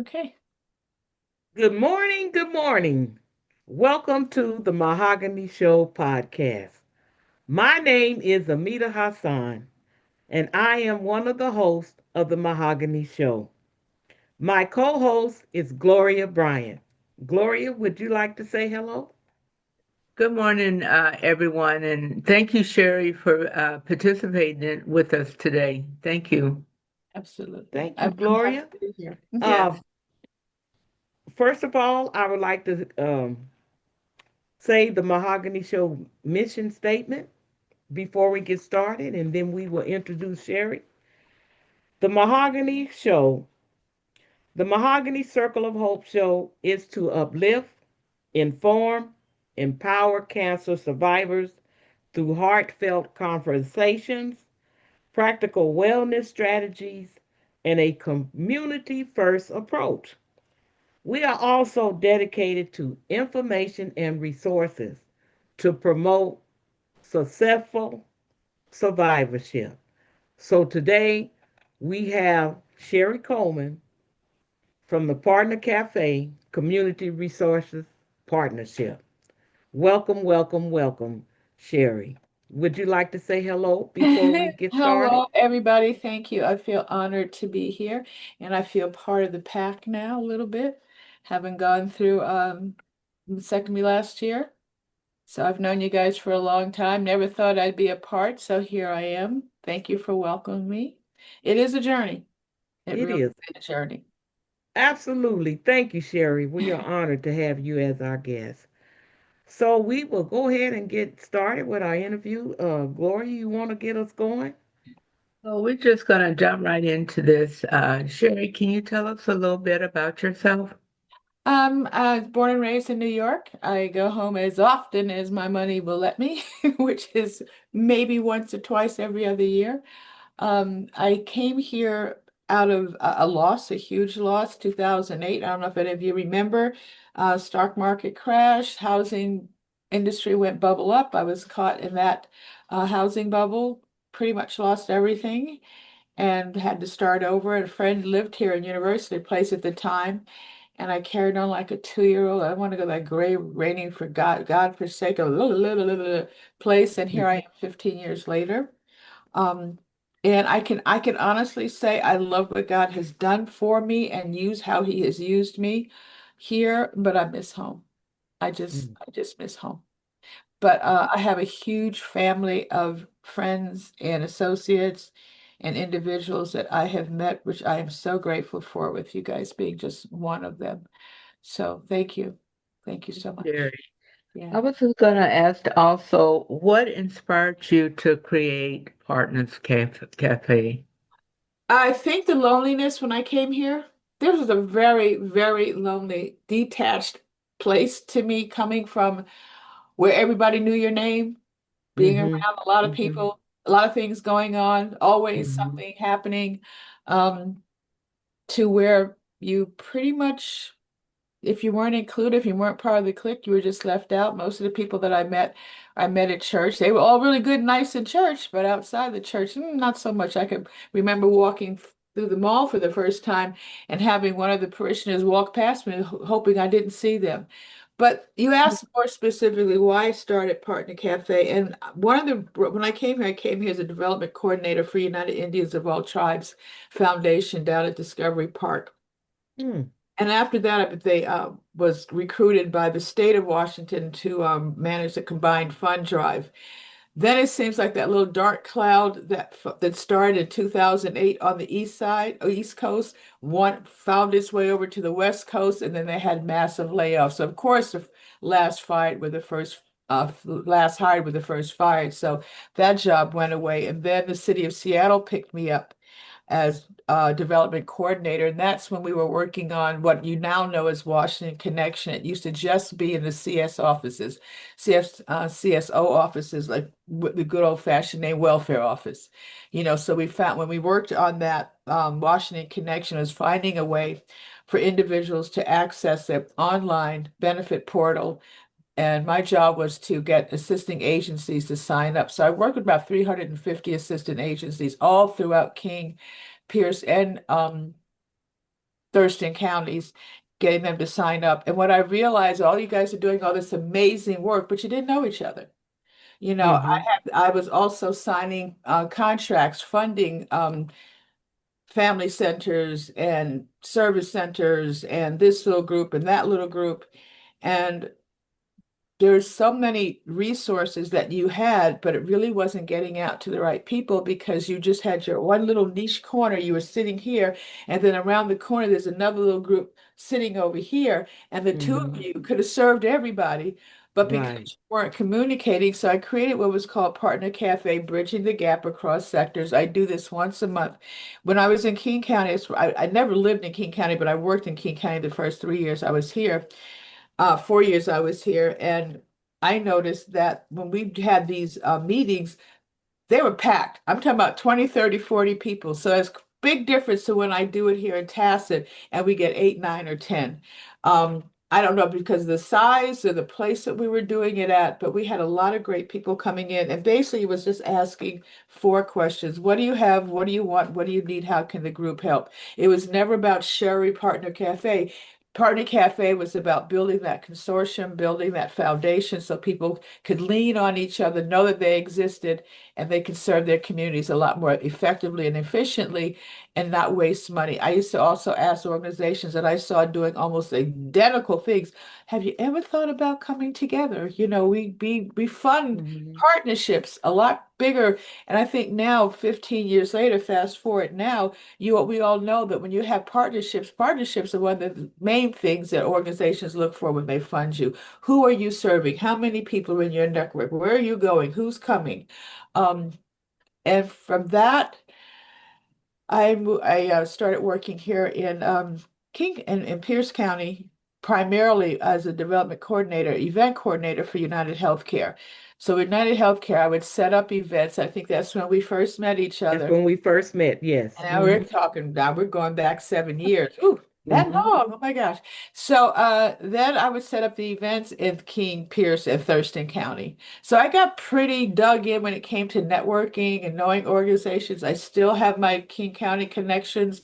Okay. Good morning. Good morning. Welcome to the Mahogany Show podcast. My name is Ameedah Hasan, and I am one of the hosts of the Mahogany Show. My co host is Gloria Bryant. Gloria, would you like to say hello? Good morning, everyone, and thank you, Sheri, for with us today. Thank you. Absolutely. Thank you, I'm happy Gloria. to be here. Uh, Yes. First of all, I would like to say the Mahogany Show mission statement before we get started, and then we will introduce Sheri. The Mahogany Show, the Mahogany Circle of Hope Show is to uplift, inform, empower cancer survivors through heartfelt conversations, practical wellness strategies, and a community first approach. We are also dedicated to information and resources to promote successful survivorship. So today we have Sheri Coleman from the Partner Café Community Resources Partnership. Welcome, welcome, welcome, Sheri. Would you like to say hello before we get started? Hello, everybody. Thank you. I feel honored to be here, and I feel part of the pack now a little bit, having gone through mastectomy last year. So I've known you guys for a long time. Never thought I'd be a part, so here I am. Thank you for welcoming me. It is a journey. It It really is. is a journey. Absolutely. Thank you, Sheri. We are honored to have you as our guest. So we will go ahead and get started with our interview. Gloria, you want to get us going? So we're just going to jump right into this. Sheri, can you tell us a little bit about yourself? I was born and raised in New York. I go home as often as my money will let me, which is maybe once or twice every other year. I came here out of a loss, a huge loss, 2008. I don't know if any of you remember. Stock market crash, housing industry went bubble up. I was caught in that housing bubble, pretty much lost everything and had to start over. A friend lived here in University Place at the time, and I carried on like a 2-year-old. I want to go that gray, raining for God forsaken place, and here I am 15 years later. Um, and I can honestly say I love what God has done for me and use how He has used me here, but I miss home. Mm. I just miss home. But I have a huge family of friends and associates and individuals that I have met, which I am so grateful for, with you guys being just one of them. So thank you. Thank you so Sheri. much. Yeah. I was just going to ask also, what inspired you to create Cafe? I think the loneliness when I came here, this was a very, very lonely, detached place to me, coming from where everybody knew your name, being Mm-hmm. around a lot of Mm-hmm. people, a lot of things going on, always Mm-hmm. something happening, um, to where you pretty much, if you weren't included, if you weren't part of the clique, you were just left out. Most of the people that I met at church. They were all really good and nice in church, but outside the church, not so much. I could remember walking through the mall for the first time and having one of the parishioners walk past me, hoping I didn't see them. But you asked more specifically why I started Partner Cafe. And when I came here as a development coordinator for United Indians of All Tribes Foundation down at Discovery Park. Mm. And after that, they was recruited by the state of Washington to manage the combined fund drive. Then it seems like that little dark cloud that started in 2008 on the east side, or east coast, one found its way over to the west coast, and then they had massive layoffs. So of course, the last hired were the first fired. So that job went away, and then the city of Seattle picked me up as development coordinator. And that's when we were working on what you now know as Washington Connection. It used to just be in the CS offices, CSO offices, like the good old-fashioned name welfare office. So we found when we worked on that, Washington Connection was finding a way for individuals to access their online benefit portal. And my job was to get assisting agencies to sign up. So I worked with about 350 assistant agencies all throughout King, Pierce, and Thurston counties, getting them to sign up. And what I realized, all you guys are doing all this amazing work, but you didn't know each other. Mm-hmm. I was also signing contracts, funding family centers and service centers and this little group and that little group. And there's so many resources that you had, but it really wasn't getting out to the right people because you just had your one little niche corner. You were sitting here, and then around the corner, there's another little group sitting over here, and the two of Mm-hmm. you could have served everybody, but because Right. you weren't communicating, so I created what was called Partner Cafe, bridging the gap across sectors. I do this once a month. When I was in King County, I never lived in King County, but I worked in King County the first 3 years I was here. 4 years I was here, and I noticed that when we had these meetings, they were packed. I'm talking about 20, 30, 40 people. So it's big difference to when I do it here in Tacit and we get 8, 9, or 10. I don't know because of the size or the place that we were doing it at, but we had a lot of great people coming in. And basically, it was just asking four questions. What do you have? What do you want? What do you need? How can the group help? It was never about Sheri Partner Cafe. Partner Cafe was about building that consortium, building that foundation so people could lean on each other, know that they existed, and they can serve their communities a lot more effectively and efficiently and not waste money. I used to also ask organizations that I saw doing almost identical things, have you ever thought about coming together? We fund Mm-hmm. partnerships a lot bigger. And I think now, 15 years later, fast forward now, we all know that when you have partnerships, partnerships are one of the main things that organizations look for when they fund you. Who are you serving? How many people are in your network? Where are you going? Who's coming? Um, and from that, I started working here in in Pierce County, primarily as a development coordinator, event coordinator for United Healthcare. So United Healthcare, I would set up events. I think that's when we first met each That's other. when we first met. Yes. And Mm-hmm. now we're going back 7 years. Ooh, that Mm-hmm. long. Oh my gosh. So then I would set up the events in King, Pierce, and Thurston County. So I got pretty dug in when it came to networking and knowing organizations. I still have my King County connections,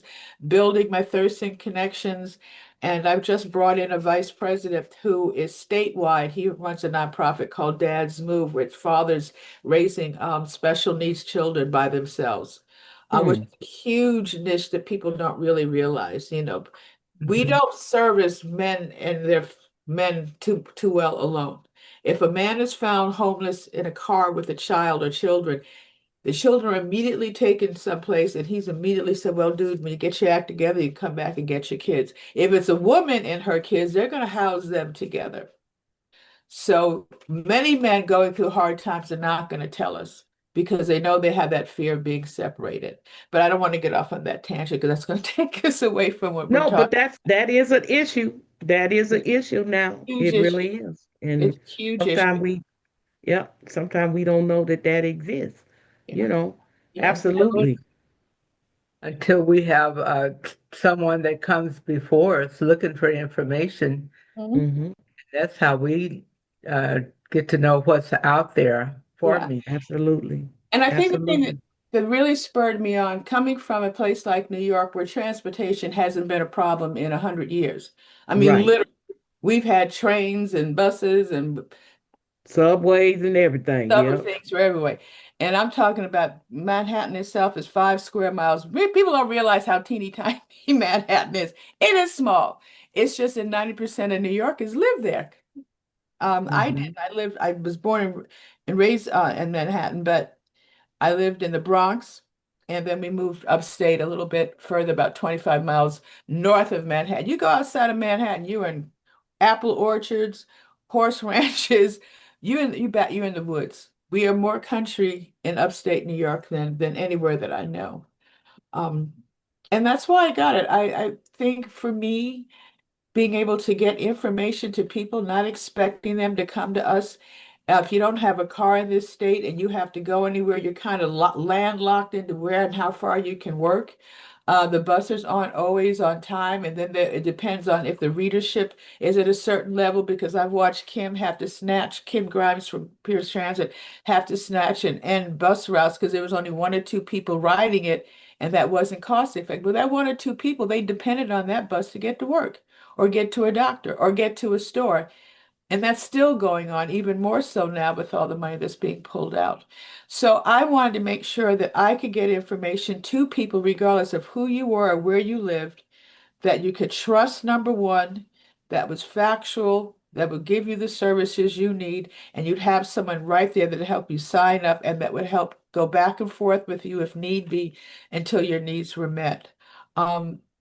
building my Thurston connections. And I've just brought in a vice president who is statewide. He runs a nonprofit called Dad's Move, with fathers raising special needs children by themselves, which Hmm. is a huge niche that people don't really realize. We Mhm. don't service men and their men too well alone. If a man is found homeless in a car with a child or children, the children are immediately taken someplace, and he's immediately said, "Well, dude, when you get your act together, you come back and get your kids." If it's a woman and her kids, they're going to house them together. So many men going through hard times are not going to tell us because they know they have that fear of being separated. But I don't want to get off on that tangent because that's going to take us away from what we're No, but talking. that is an issue. That is an It's issue now. a huge It issue. really is. And It's a huge sometimes issue. sometimes we don't know that that exists. Yeah. You know, Yeah. absolutely. Until we have someone that comes before us looking for information, Mhm. Mm-hmm. that's how we uh, get to know what's out there for Yeah. me. Absolutely. And I think the thing Absolutely. that really spurred me on, coming from a place like New York where transportation hasn't been a problem in 100 years. I mean, Right. literally, we've had trains and buses and Subways and everything. other Yep. things were everywhere. And I'm talking about Manhattan itself is 5 square miles. People don't realize how teeny tiny Manhattan is. It is small. It's just that 90% of New Yorkers live there. I did. Mm-hmm. I was born and raised in Manhattan, but I lived in the Bronx, and then we moved upstate a little bit further, about 25 miles north of Manhattan. You go outside of Manhattan, you're in apple orchards, horse ranches. You're in the woods. We are more country in upstate New York than anywhere that I know. Um, and that's why I got it. I think for me, being able to get information to people, not expecting them to come to us, If you don't have a car in this state and you have to go anywhere, you're kind of landlocked into where and how far you can work. The buses aren't always on time, and then it depends on if the readership is at a certain level. Because I've watched Kim Grimes from Pierce Transit, have to snatch and end bus routes because there was only one or two people riding it, and that wasn't cost effective. But that one or two people, they depended on that bus to get to work, or get to a doctor, or get to a store. And that's still going on, even more so now with all the money that's being pulled out. So I wanted to make sure that I could get information to people, regardless of who you were or where you lived, that you could trust, number one, that was factual, that would give you the services you need, and you'd have someone right there that would help you sign up and that would help go back and forth with you if need be until your needs were met.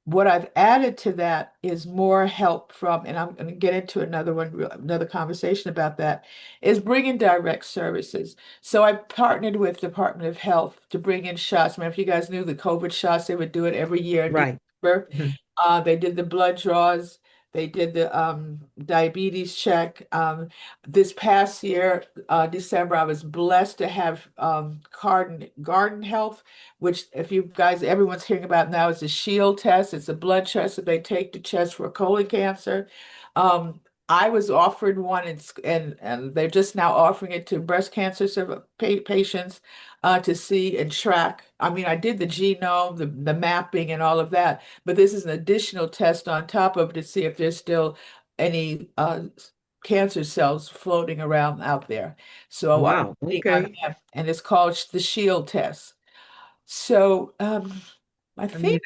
What I've added to that is more help from, and I'm going to get into another conversation about that, is bringing direct services. So I partnered with Department of Health to bring in shots. Remember, if you guys knew the COVID shots, they would do it every year in Right. December. Mhm. They did the blood draws. They did the diabetes check. This past year, December, I was blessed to have Garden Health, which if you guys, everyone's hearing about now, is a Shield test. It's a blood test that they take to test for colon cancer. Um, I was offered one, and they're just now offering it to breast cancer patients to see and track. I mean, I did the genome, the mapping, and all of that, but this is an additional test on top of it to see if there's still any cancer cells floating around out there. So I'm Wow. waiting on Okay. that, and it's called the Shield test. So I I mean, think,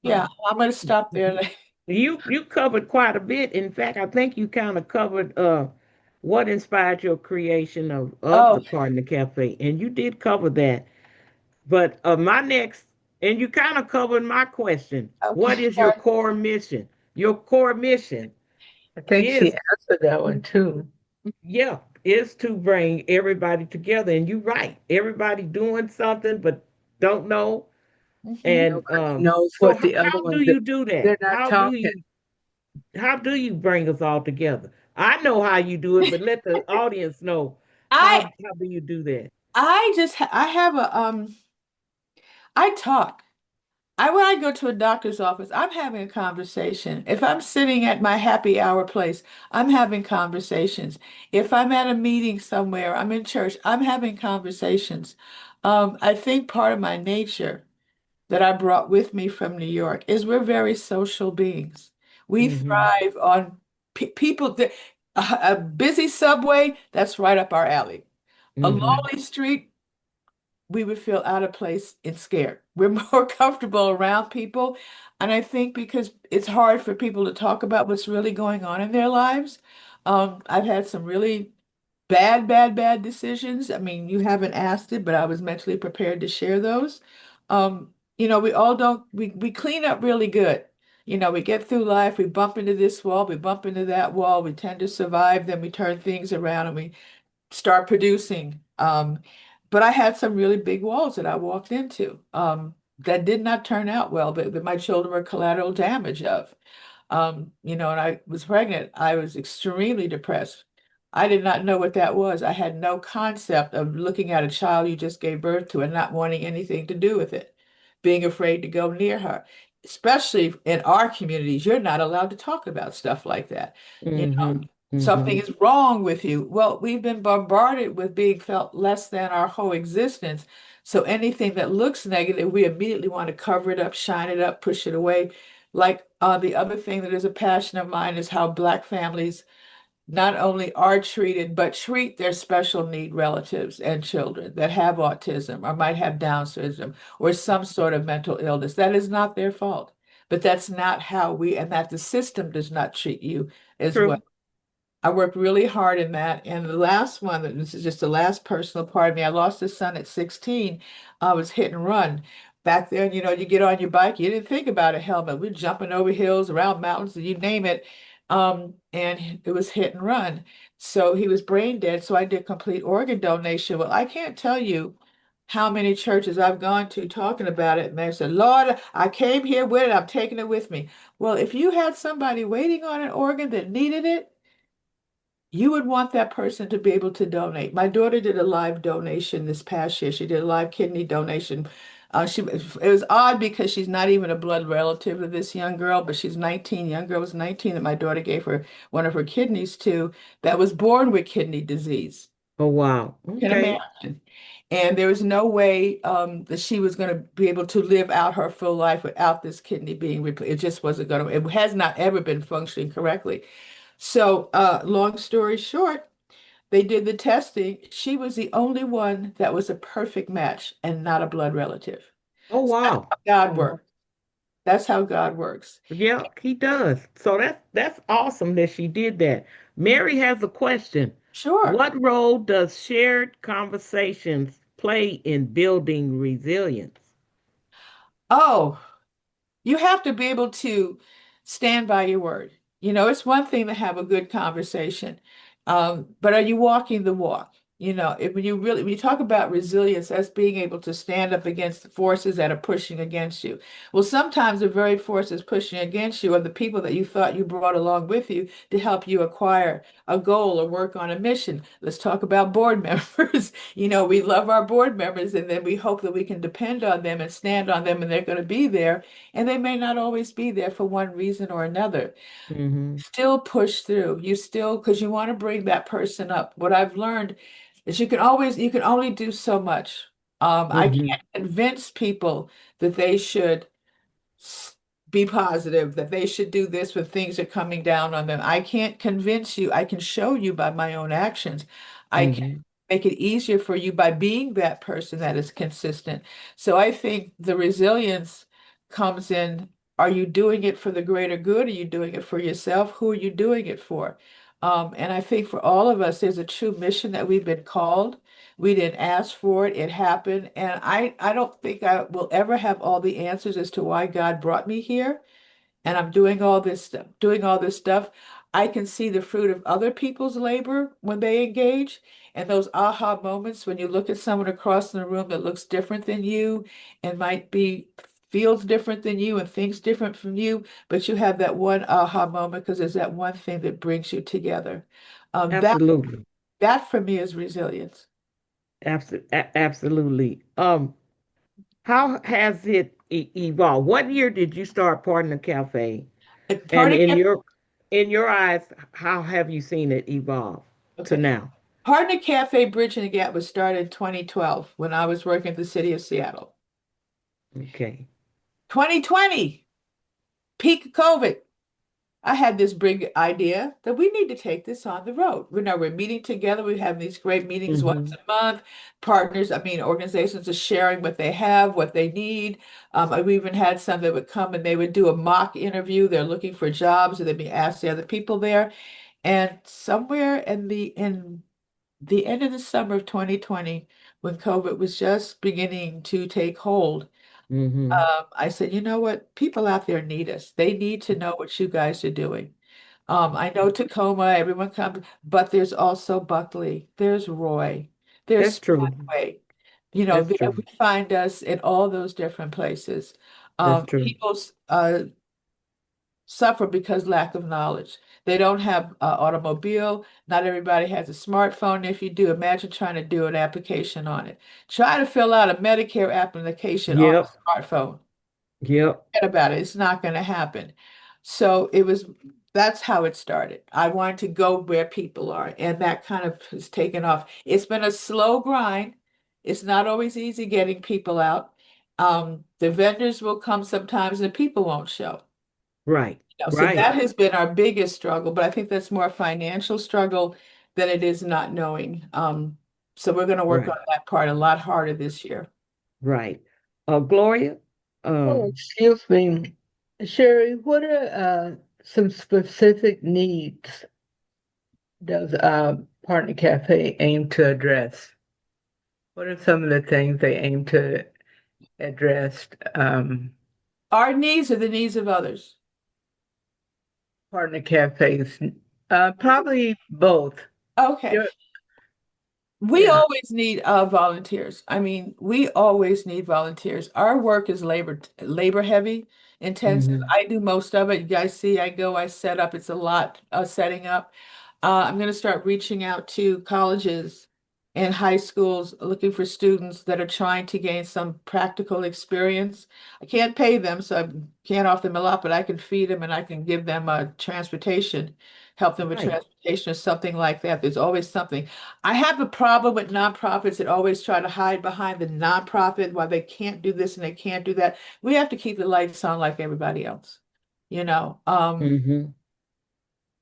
yeah, I'm going to stop there. You covered quite a bit. In fact, I think you kind of covered what inspired your creation of the Oh, Partner Cafe, and you did cover that. But my next, and you kind of covered my question. okay. What is your core mission? Your core mission I think she is, answered that one too. yeah, is to bring everybody together. And you're right. Everybody doing something but don't know. Mhm. And Nobody knows so what the other how do ones, you do that? they're not talking. How do you bring us all together? I know how you do it, but let the audience know I how do you do that? I have I talk. When I go to a doctor's office, I'm having a conversation. If I'm sitting at my happy hour place, I'm having conversations. If I'm at a meeting somewhere, I'm in church, I'm having conversations. I think part of my nature that I brought with me from New York is we're very social beings. We Mm-hmm. thrive on people that a busy subway, that's right up our alley. A Mm-hmm. lonely street, we would feel out of place and scared. We're more comfortable around people. And I think because it's hard for people to talk about what's really going on in their lives. I've had some really bad decisions. I mean, you haven't asked it, but I was mentally prepared to share those. We all don't, we clean up really good. We get through life, we bump into this wall, we bump into that wall, we tend to survive, then we turn things around and we start producing. But I had some really big walls that I walked into that did not turn out well, that my children were collateral damage of. And I was pregnant. I was extremely depressed. I did not know what that was. I had no concept of looking at a child you just gave birth to and not wanting anything to do with it, being afraid to go near her. Especially in our communities, you're not allowed to talk about stuff like that. You Mm-hmm. Something Mm-hmm. is wrong with you. Well, we've been bombarded with being felt less than our whole existence. So anything that looks negative, we immediately want to cover it up, shine it up, push it away. Like the other thing that is a passion of mine is how Black families not only are treated, but treat their special need relatives and children that have autism or might have Down syndrome or some sort of mental illness. That is not their fault. But that's not how and that the system does not treat you as well. True. I worked really hard in that. And the last one, this is just the last personal part of me. I lost a son at 16. I was hit and run. Back then, you get on your bike, you didn't think about a helmet. We're jumping over hills, around mountains, you name it. And it was hit and run. So he was brain dead. So I did complete organ donation. Well, I can't tell you how many churches I've gone to talking about it. And they said, Lord, I came here with it. I'm taking it with me. Well, if you had somebody waiting on an organ that needed it, you would want that person to be able to donate. My daughter did a live donation this past year. She did a live kidney donation. It was odd because she's not even a blood relative of this young girl, but she's 19. Young girl was 19 that my daughter gave her one of her kidneys to that was born with kidney disease. Oh, wow. Can Okay. imagine. And there was no way that she was going to be able to live out her full life without this kidney being replaced. It just wasn't going to, it has not ever been functioning correctly. So, long story short, they did the testing. She was the only one that was a perfect match and not a blood relative. Oh, So that's wow. how God Oh, works. That's how God works. yeah, he does. So that's awesome that she did that. Mary has a question. Sure. What role does shared conversations play in building resilience? Oh, you have to be able to stand by your word. It's one thing to have a good conversation, but are you walking the walk? When you talk about resilience, that's being able to stand up against the forces that are pushing against you. Well, sometimes the very forces pushing against you are the people that you thought you brought along with you to help you acquire a goal or work on a mission. Let's talk about board members. We love our board members, and then we hope that we can depend on them and stand on them, and they're going to be there. And they may not always be there for one reason or another. Mm-hmm. Still push through. You still, because you want to bring that person up. What I've learned is you can only do so much. I Mm-hmm. can't convince people that they should s- be positive, that they should do this when things are coming down on them. I can't convince you. I can show you by my own actions. I can Mm-hmm. make it easier for you by being that person that is consistent. So I think the resilience comes in, are you doing it for the greater good? Are you doing it for yourself? Who are you doing it for? And I think for all of us, there's a true mission that we've been called. We didn't ask for it, it happened. And I don't think I will ever have all the answers as to why God brought me here. And I'm doing all this stuff. I can see the fruit of other people's labor when they engage. And those aha moments when you look at someone across in the room that looks different than you and might be feels different than you and thinks different from you, but you have that one aha moment because there's that one thing that brings you together. Um, that Absolutely. that for me is resilience. Absolutely. How has it evolved? What year did you start Partner Cafe? And Partner Café, in your eyes, how have you seen it evolve to okay. now? Partner Cafe Bridge and the Gap was started in 2012 when I was working at the city of Seattle. Okay. 2020, peak of COVID. I had this big idea that we need to take this on the road. We're meeting together. We have these great meetings once Mm-hmm. a month. Organizations are sharing what they have, what they need. We even had some that would come and they would do a mock interview. They're looking for jobs, and they'd be asked the other people there. And somewhere in the end of the summer of 2020, when COVID was just beginning to take hold, Mm-hmm. I said, you know what? People out there need us. They need to know what you guys are doing. I know Tacoma, everyone comes, but there's also Buckley, there's Roy, there's That's true. Speedway. That's There true. we find us in all those different places. That's true. People suffer because lack of knowledge. They don't have an automobile. Not everybody has a smartphone. If you do, imagine trying to do an application on it. Try to fill out a Medicare application on Yep. a smartphone. Yep. Forget about it. It's not going to happen. So that's how it started. I wanted to go where people are, and that kind of has taken off. It's been a slow grind. It's not always easy getting people out. The vendors will come sometimes, and the people won't show. Right. So Right. that has been our biggest struggle, but I think that's more a financial struggle than it is not knowing. So we're going to work on Right. that part a lot harder this year. Right. Gloria. Oh, Um. excuse me. Sherry, what are some specific needs does Partner Cafe aim to address? What are some of the things they aim to address? Our needs are the needs of others. Partner Cafes, probably both. Okay. You're, We yeah. always need volunteers. I mean, we always need volunteers. Our work is labor heavy, intensive. Mm-hmm. I do most of it. You guys see, I go, I set up. It's a lot setting up. I'm going to start reaching out to colleges and high schools looking for students that are trying to gain some practical experience. I can't pay them, so I can't offer them a lot, but I can feed them and I can give them transportation, help them with Right. transportation or something like that. There's always something. I have a problem with nonprofits that always try to hide behind the nonprofit while they can't do this and they can't do that. We have to keep the lights on like everybody else, you know. Mm-hmm.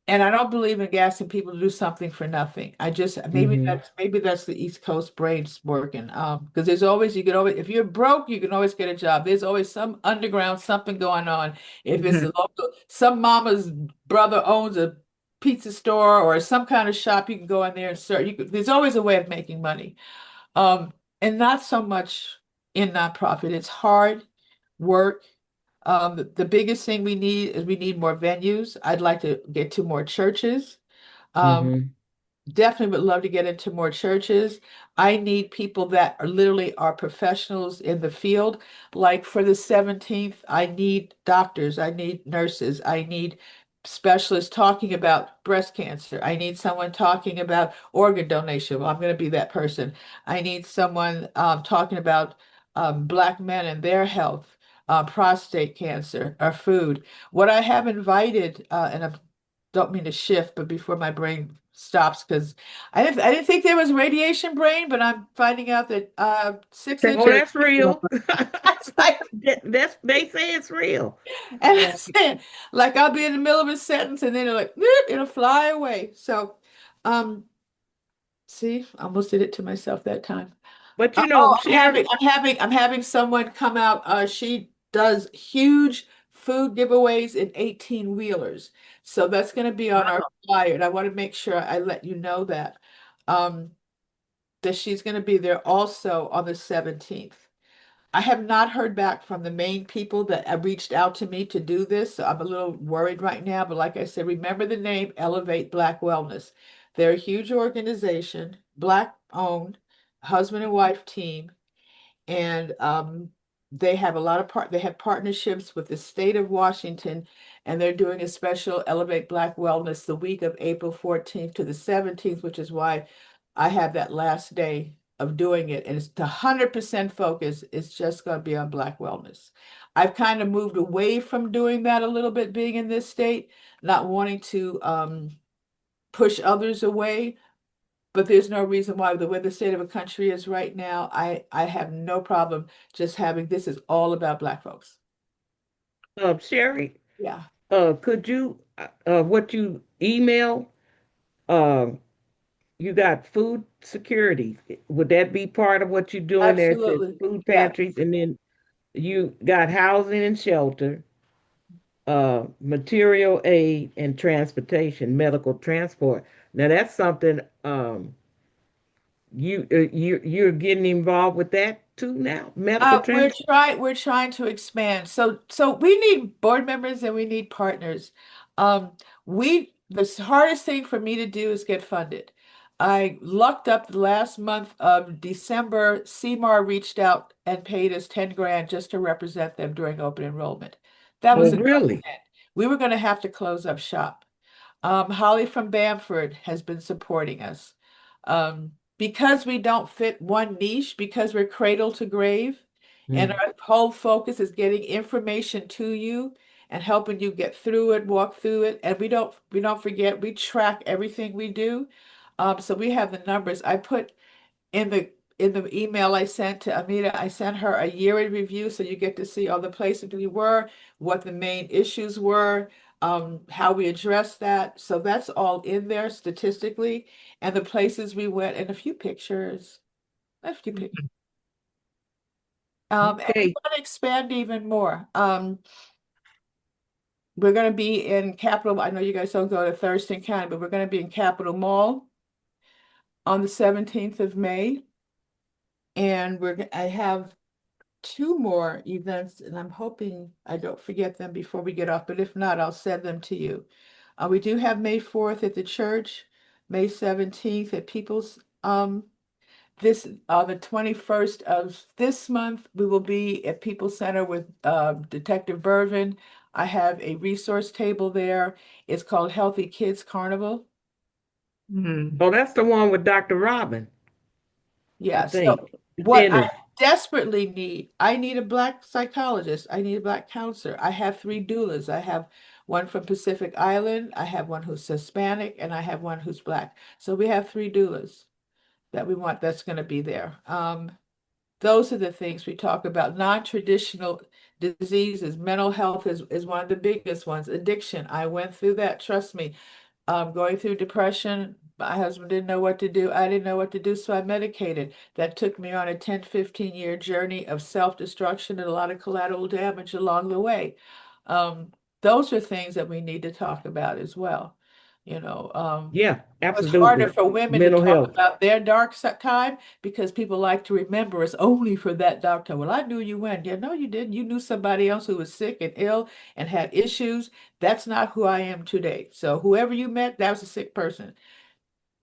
And I don't believe in gassing people to do something for nothing. I just Mm-hmm. maybe that's the East Coast brains working. Because there's always you can always if you're broke, you can always get a job. There's always some underground something going on. If it's a Mhm. local, some mama's brother owns a pizza store or some kind of shop, you can go in there and serve. There's always a way of making money. And not so much in nonprofit. It's hard work. The biggest thing we need is we need more venues. I'd like to get to more churches. Um, Mm-hmm. Definitely would love to get into more churches. I need people that are literally are professionals in the field. Like for the 17th, I need doctors, I need nurses, I need specialists talking about breast cancer. I need someone talking about organ donation. Well, I'm going to be that person. I need someone talking about Black men and their health, prostate cancer, or food. What I have invited, and I'm don't mean to shift, but before my brain stops, because I didn't think there was radiation brain, but I'm finding out that 6 inch Oh, There- that's real. that's like That's they say it's real. and Yeah. it's like I'll be in the middle of a sentence and then it'll fly away. So see, I almost did it to myself that time. But you know, Oh, Sherry, I'm having someone come out. She does huge food giveaways in 18 wheelers. So that's going to be on our flyer. And I want to make sure I let you know um, that she's going to be there also on the 17th. I have not heard back from the main people that have reached out to me to do this. So I'm a little worried right now. But like I said, remember the name Elevate Black Wellness. They're a huge organization, Black owned, husband and wife team, and they have a lot of they have partnerships with the state of Washington, and they're doing a special Elevate Black Wellness the week of April 14th to the 17th, which is why I have that last day of doing it. And it's the 100% focus. It's just going to be on Black wellness. I've kind of moved away from doing that a little bit, being in this state, not wanting to push others away, but there's no reason why the way the state of a country is right now, I have no problem just having this is all about Black folks. Sherry, Yeah. could you what you email? Um, you got food security. Would that be part of what you're doing there? It says Absolutely. food Yeah. pantries, and then you got housing and shelter, material aid and transportation, medical transport. Now that's something you're getting involved with that too now, medical transport. We're trying to expand. So we need board members and we need partners. Um, the hardest thing for me to do is get funded. I lucked up the last month of December. CMAR reached out and paid us 10 grand just to represent them during open enrollment. That was Oh, a really? godsend. We were going to have to close up shop. Holly from Bamford has been supporting us. Because we don't fit one niche, because we're cradle to grave, and Mm. our whole focus is getting information to you and helping you get through it, walk through it, and we don't forget we track everything we do. So we have the numbers. I put in the email I sent to Ameedah, I sent her a year in review, so you get to see all the places we were, what the main issues were, how we addressed that. So that's all in there statistically, and the places we went, and a few pictures, a few pictures. And we Okay. want to expand even more. We're going to be in Capitol. I know you guys don't go to Thurston County, but we're going to be in Capitol Mall on the 17th of May, and I have two more events, and I'm hoping I don't forget them before we get off, but if not, I'll send them to you. We do have May 4th at the church, May 17th at People's, the 21st of this month, we will be at People's Center with Detective Bervin. I have a resource table there. It's called Healthy Kids Carnival. Mm. Oh, that's the one with Dr. Robin, I Yeah, so think. The what I dentist. desperately need, I need a black psychologist. I need a black counselor. I have three doulas. I have one from Pacific Island, I have one who's Hispanic, and I have one who's black. So we have three doulas that we want that's going to be there. Those are the things we talk about. Non-traditional diseases, mental health is one of the biggest ones. Addiction, I went through that, trust me. Going through depression. My husband didn't know what to do. I didn't know what to do, so I medicated. That took me on a 10, 15-year journey of self-destruction and a lot of collateral damage along the way. Um, those are things that we need to talk about as well. You know, Yeah, it's harder absolutely. for women to Mental talk health. about their time because people like to remember us only for that dark time. Well, I knew you when. Yeah, no, you didn't. You knew somebody else who was sick and ill and had issues. That's not who I am today. So whoever you met, that was a sick person.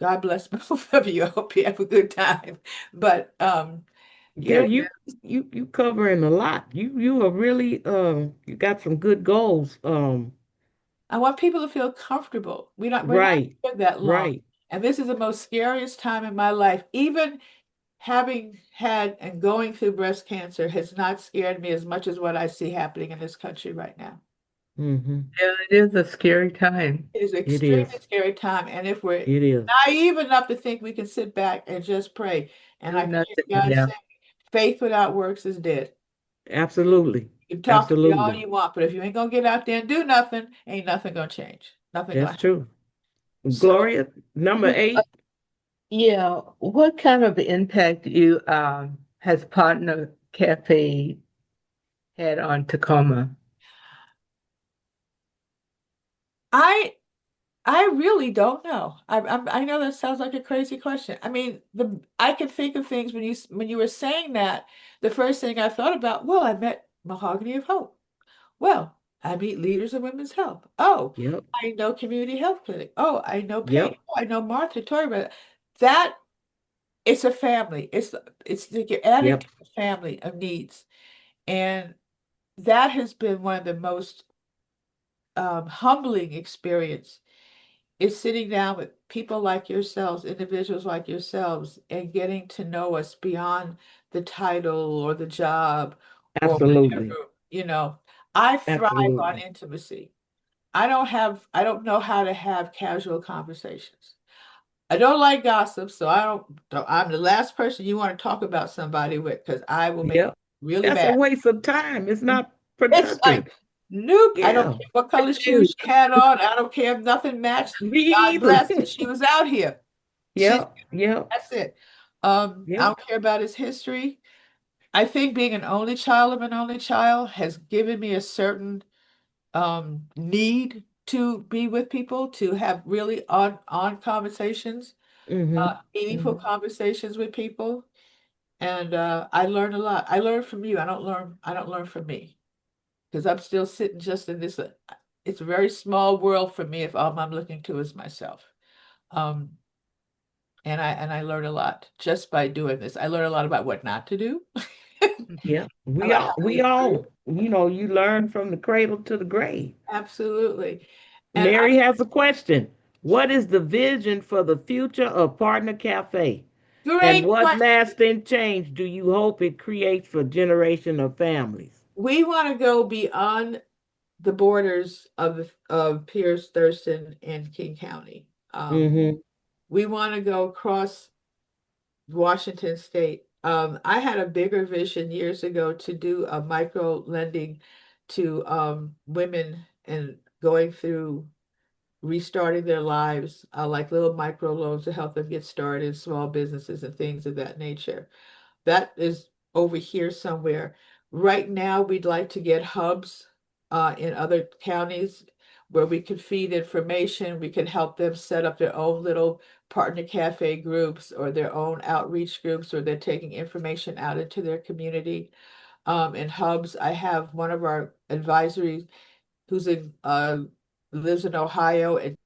God bless both of you. I hope you have a good time. But Yeah, yeah, you covering a lot. You are really you got some good goals. I want people to feel comfortable. We're not Right, here that long. right. And this is the most scariest time in my life. Even having had and going through breast cancer has not scared me as much as what I see happening in this country right now. Mm-hmm. Yeah, it is a scary time. It is an It extremely is. scary time. And if we're It is. naive enough to think we can sit back and just pray, and Do I can hear nothing. God Yeah, say, faith without works is dead. Absolutely. You can talk to me all Absolutely. you want, but if you ain't gonna get out there and do nothing, ain't nothing gonna change. Nothing gonna That's happen. true. So Gloria, number Wh- uh, 8. yeah. What kind of impact you has Partner Cafe had on Tacoma? I I really don't know. I know that sounds like a crazy question. I mean, I can think of things when you were saying that, the first thing I thought about, well, I met Mahogany of Hope. Well, I meet leaders of women's health. Oh, Yep. I know Community Health Clinic. Oh, I know Paige. Yep. Oh, I know Martha Tori. But that it's a family. It's like you're adding Yep. to a family of needs, and that has been one of the most humbling experience is sitting down with people like yourselves, individuals like yourselves, and getting to know us beyond the title or the job or Absolutely. whatever. You know, I thrive on Absolutely. intimacy. I don't know how to have casual conversations. I don't like gossip, so I'm the last person you want to talk about somebody with because I will make it Yep. really That's a bad. waste of time. It's not It's productive. like, nope, I don't Yeah. care what color Dude, shoes she had on. I don't care if nothing matched. Me God either. bless her. She was out here. She's Yep. Yep. That's it. I Yep. don't care about his history. I think being an only child of an only child has given me a certain need to be with people, to have really on conversations, Mm-hmm. meaningful Mm-hmm. conversations with people. And I learn a lot. I learn from you. I don't learn from me because I'm still sitting just in this. It's a very small world for me if all I'm looking to is myself. Um, and I learn a lot just by doing this. I learn a lot about what not to do, Yeah. We about all how to we improve. all, you learn from the cradle to the grave. Absolutely. And I Mary has a question. What is the vision for the future of Partner Cafe? And great what question. lasting change do you hope it creates for generation of families? We want to go beyond the borders of Pierce, Thurston, and King County. Mm-hmm. We want to go across Washington State. I had a bigger vision years ago to do a micro lending to women and going through restarting their lives, like little micro loans to help them get started, small businesses and things of that nature. That is over here somewhere. Right now, we'd like to get hubs in other counties where we could feed information. We could help them set up their own little partner cafe groups or their own outreach groups, or they're taking information out into their community. In hubs, I have one of our advisories who's in lives in Ohio, and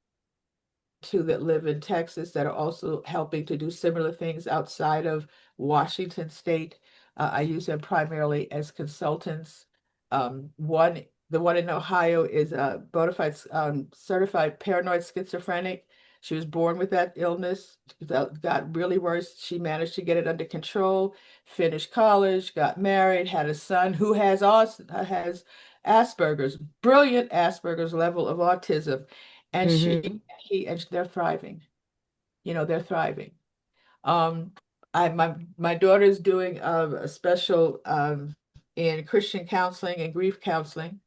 two that live in Texas that are also helping to do similar things outside of Washington State. I use them primarily as consultants. The one in Ohio is a bona fide certified paranoid schizophrenic. She was born with that illness. That got really worse. She managed to get it under control, finished college, got married, had a son who has Asperger's, brilliant Asperger's level of autism, and Mm-hmm. they're thriving. They're thriving. Um, my daughter's doing a special in Christian counseling and grief counseling,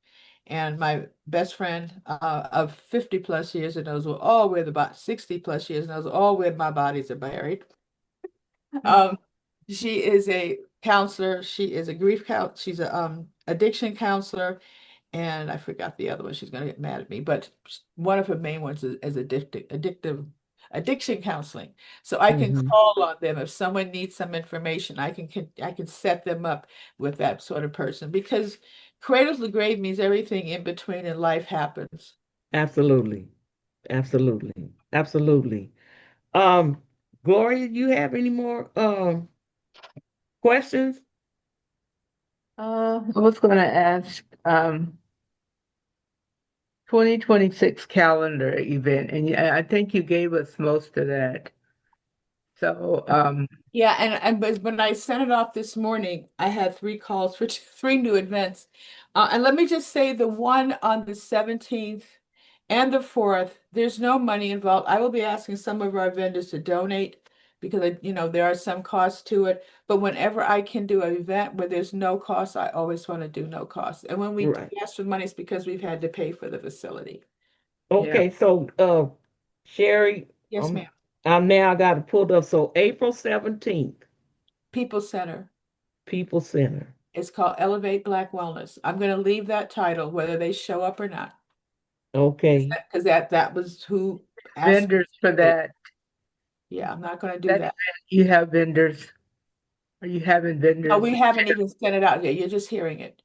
and my best friend of 50 plus years and knows we're all with about 60 plus years and knows all where my bodies are buried. Um, she is a counselor. She is a she's a addiction counselor, and I forgot the other one. She's gonna get mad at me, but one of her main ones is addictive addiction counseling. So I can Mm-hmm. call on them if someone needs some information. I can set them up with that sort of person because cradle to grave means everything in between and life happens. Absolutely. Absolutely. Absolutely. Um, Gloria, you have any more questions? I was going to ask 2026 calendar event, and I think you gave us most of that. So, Yeah, and but when I sent it off this morning, I had three calls for three new events. And let me just say the one on the 17th and the 4th, there's no money involved. I will be asking some of our vendors to donate because there are some costs to it. But whenever I can do an event where there's no cost, I always want to do no cost. And when we Right. ask for money, it's because we've had to pay for the facility. yeah, Okay, so Sheri, Yes, ma'am. I'm now got to pull up. So April 17th, People Center. People Center. It's called Elevate Black Wellness. I'm going to leave that title whether they show up or not. Okay. Because that was who asked vendors for me to do it. that. Yeah, I'm not going to do That that. event, you have vendors. Are you having No, vendors? we haven't even sent it out yet. You're just hearing it.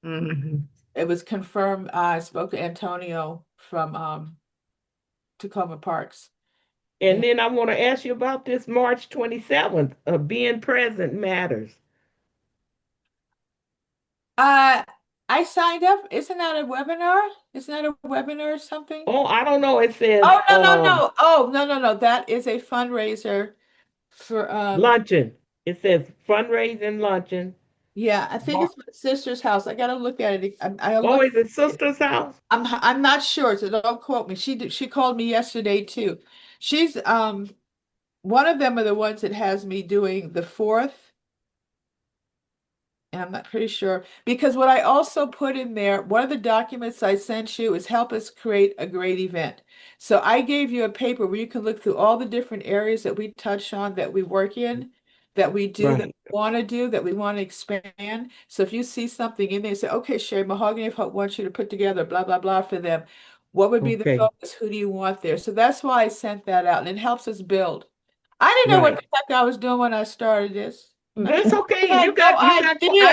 Mhm. It was confirmed. I spoke to Antonio from Tacoma Parks. And And then I want to ask you about this March 27th. Being present matters. uh, I signed up. Isn't that a webinar? Isn't that a webinar or something? Oh, I don't know. It says Oh, no, no, no. Oh, no, no, no. That is a fundraiser for luncheon. It says fundraising luncheon. yeah, I think Mar- it's my sister's house. I gotta look at it. I oh, look. is it sister's house? I'm not sure, so don't quote me. She called me yesterday too. She's one of them are the ones that has me doing the 4th, and I'm not pretty sure because what I also put in there, one of the documents I sent you is help us create a great event. So I gave you a paper where you can look through all the different areas that we touch on, that we work in, that we do, that Right. we want to do, that we want to expand. So if you see something in there, say, okay, Sherry, Mahogany of Hope wants you to put together blah, blah, blah for them. What would be the Okay. focus? Who do you want there? So that's why I sent that out, and it helps us build. I didn't know what Right. the heck I was doing when I started this. I mean, That's okay. I had no idea.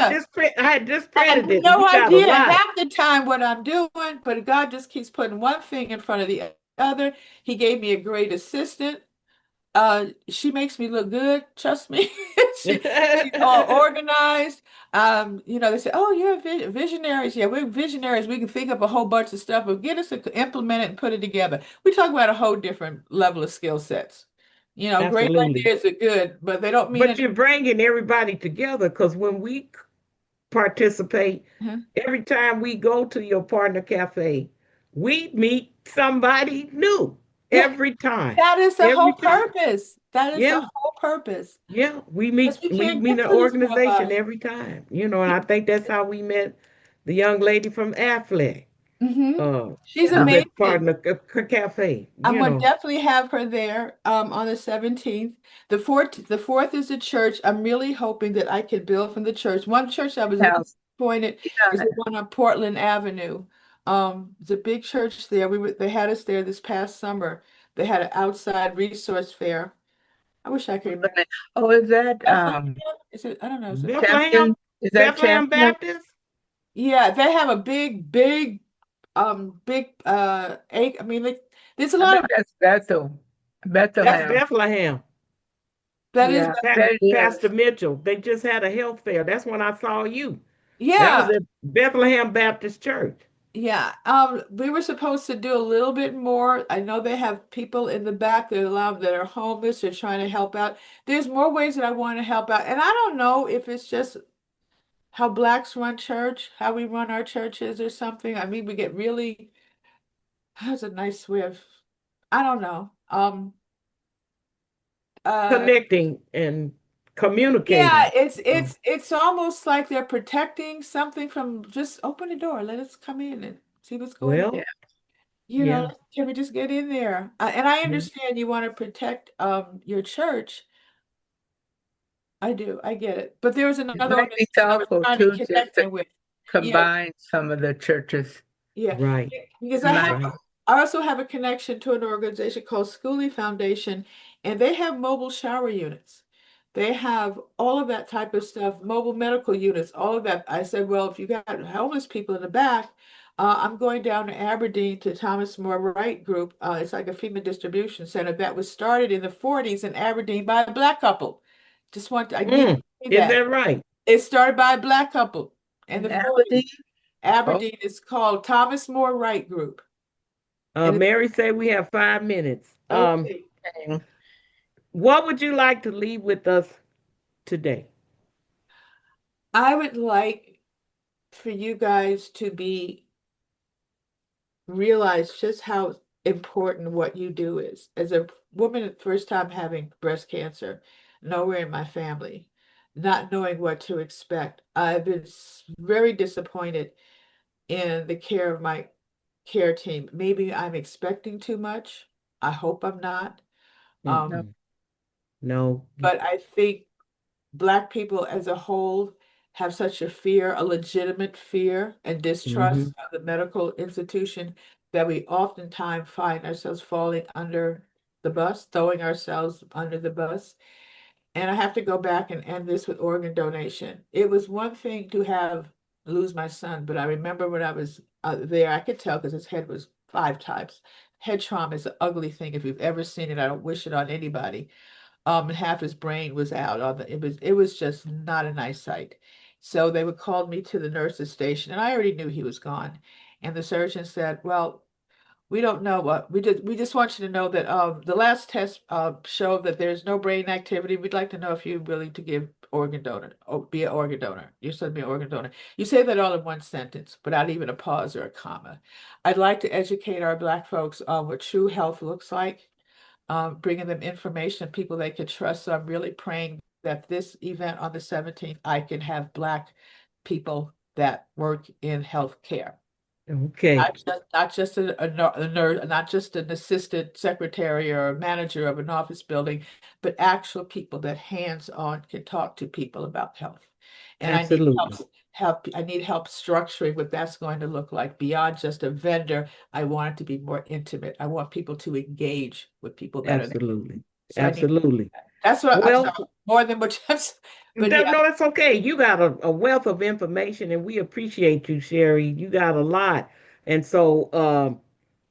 I had I disprinted had it and no you got a idea lot. half the time what I'm doing, but God just keeps putting one thing in front of the other. He gave me a great assistant. She makes me look good, trust me. She's all organized. They say, "Oh, you're visionaries." Yeah, we're visionaries. We can think up a whole bunch of stuff, but get us to implement it and put it together. We talk about a whole different level of skill sets. Great Absolutely. ideas are good, but they don't mean But anything. you're bringing everybody together because when we participate, every time we go to your partner cafe, we meet somebody new Yeah, every time. that is the Every whole time. purpose. That is the Yeah. whole purpose. Yeah. Because we We can't meet get an through this real organization life. every time. And I think that's how we met the young lady from Affleck. Hmm. Uh She's Yeah. with amazing. partner cafe, I'm gonna definitely have her there on the 17th. The fourth is the church. I'm really hoping that I could build from the church. One church I was really Yeah. disappointed is the one on Portland Avenue. It's a big church there. They had us there this past summer. They had an outside resource fair. I wish I could remember. Oh, is that Bethlehem? Is it? I don't know. Is it? Bethlehem, Champion? Is that Bethlehem Champion? Baptist. Yeah, they have a big I mean, there's a I lot bet of that's Bethel. That's Bethlehem. Bethlehem. that is Yeah, Bethlehem. that it Pastor is. Mitchell. They just had a health fair. That's when I saw you. That was Yeah, at Bethlehem Baptist Church. Yeah, we were supposed to do a little bit more. I know they have people in the back that allow that are homeless. They're trying to help out. There's more ways that I want to help out, and I don't know if it's just how blacks run church, how we run our churches or something. I mean, we get really, that's a nice way of, I don't know. Uh, Connecting and yeah, communicating. Um, it's almost like they're protecting something from just open the door, let us come in and see what's going on. Yeah, well, You know, yeah. can we just get in there? And I yeah. understand you want to protect your church. I do. I get it. But there was It another might be organization I was thoughtful trying to too, just connect to them with. Yeah, combine some of the churches. yeah. Right, Because It might, right. I also have a connection to an organization called Schoolie Foundation, and they have mobile shower units. They have all of that type of stuff, mobile medical units, all of that. I said, well, if you got homeless people in the back, I'm going down to Aberdeen to Thomas More Wright Group. It's like a FEMA distribution center that was started in the 40s in Aberdeen by a black couple. I need to Mm, say is that. that right? It started by a black couple in in the Aberdeen. 40s. Oh, Aberdeen is called Thomas More Wright Group. And it's Mary said we have 5 minutes. okay. okay. What would you like to leave with us today? I would like for you guys to be realize just how important what you do is. As a woman, first time having breast cancer, nowhere in my family, not knowing what to expect, I've been very disappointed in the care of my care team. Maybe I'm expecting too much. I hope I'm not. Um, No, Mm-mm. No. but I think Black people as a whole have such a fear, a legitimate fear and Mm-hmm. distrust of the medical institution that we oftentimes find ourselves falling under the bus, throwing ourselves under the bus. And I have to go back and end this with organ donation. It was one thing to have lose my son, but I remember when I was there, I could tell because his head was 5 times. Head trauma is an ugly thing. If you've ever seen it, I don't wish it on anybody. And half his brain was out on it was just not a nice sight. So they would call me to the nurse's station, and I already knew he was gone. And the surgeon said, well, we don't know what we just want you to know that the last test showed that there's no brain activity. We'd like to know if you're willing to give organ donor or be an organ donor. You said be an organ donor. You say that all in one sentence without even a pause or a comma. I'd like to educate our Black folks on what true health looks like, bringing them information, people they can trust. So I'm really praying that this event on the 17th, I can have Black people that work in healthcare. Okay. Not just a nurse, not just an assistant secretary or a manager of an office building, but actual people that hands-on can talk to people about health. And I need Absolutely. I need help structuring what that's going to look like beyond just a vendor. I want it to be more intimate. I want people to engage with people that are there. Absolutely. So I need Absolutely. that's what I'm Well, sorry, more than what just, but that, yeah, no, that's okay. You got a wealth of information, and we appreciate you, Sherry. You got a lot. And so,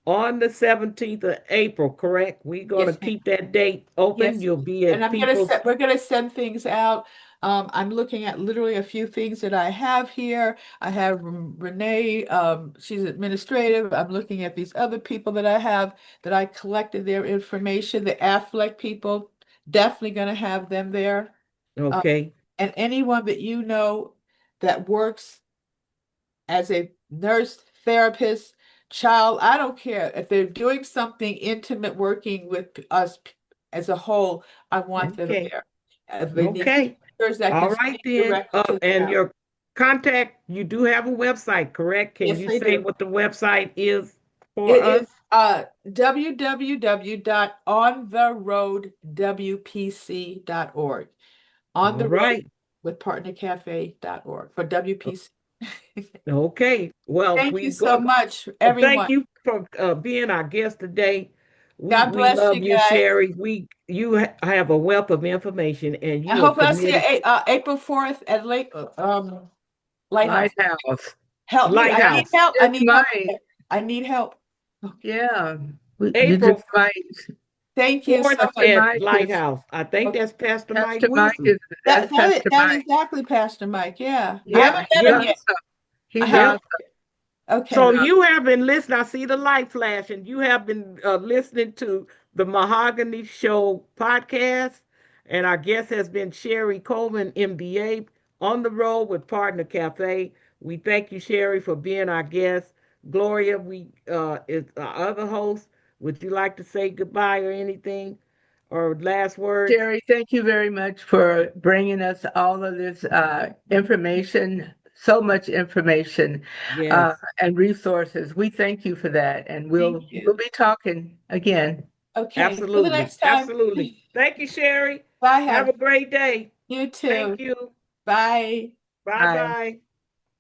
on the 17th of April, correct? We're going to yes, ma'am. keep that date open. Yes, You'll be and at people's. we're gonna send things out. I'm looking at literally a few things that I have here. I have Renee, she's administrative. I'm looking at these other people that I have that I collected their information. The Affleck people, definitely gonna have them there. Uh, Okay. and anyone that you know that works as a nurse, therapist, child, I don't care. If they're doing something intimate, working with us as a whole, I want them Okay. there. If they need Okay. speakers that can All right speak then. directly to the And crowd. your contact, you do have a website, correct? Can Yes, you they say do. what the website is for It is us? www.ontheroadwpc.org. On All the road right. with partnercafe.org for WPC. Okay. Well, Thank we you so go. much, Thank everyone. you for being our guest today. We God we bless you love you, guys. Sherry. Have a wealth of information, and I you are hope I'll see you committed. April 4th at Lighthouse. Lighthouse. Help me. I need Lighthouse, help. I Just need help. might. I need help. Okay. Yeah. You just April might. Thank you so 4th Pastor much. at Mike is Lighthouse. I think Okay. that's Pastor Mike Pastor Mike Wilson. is that's Pastor That is Mike. exactly Pastor Mike. Yeah. I Yep, haven't Yeah, he's met him yep, yet. awesome. I He's haven't. yep. awesome. Okay. So you have been listening. I see the light flashing. You have been listening to the Mahogany Show podcast, and our guest has been Sheri Coleman MBA on the road with Partner Cafe. We thank you, Sheri, for being our guest. Gloria, we is our other host. Would you like to say goodbye or anything, or last words? Sheri, thank you very much for bringing us all of this information, so much information Yes, and resources. We thank you for that, and Thank we'll you. be talking again. Okay. Till the absolutely, next time. absolutely. Thank you, Sheri. Bye, Have Heather. a great day. You Thank too. you. Bye. Bye Bye. bye.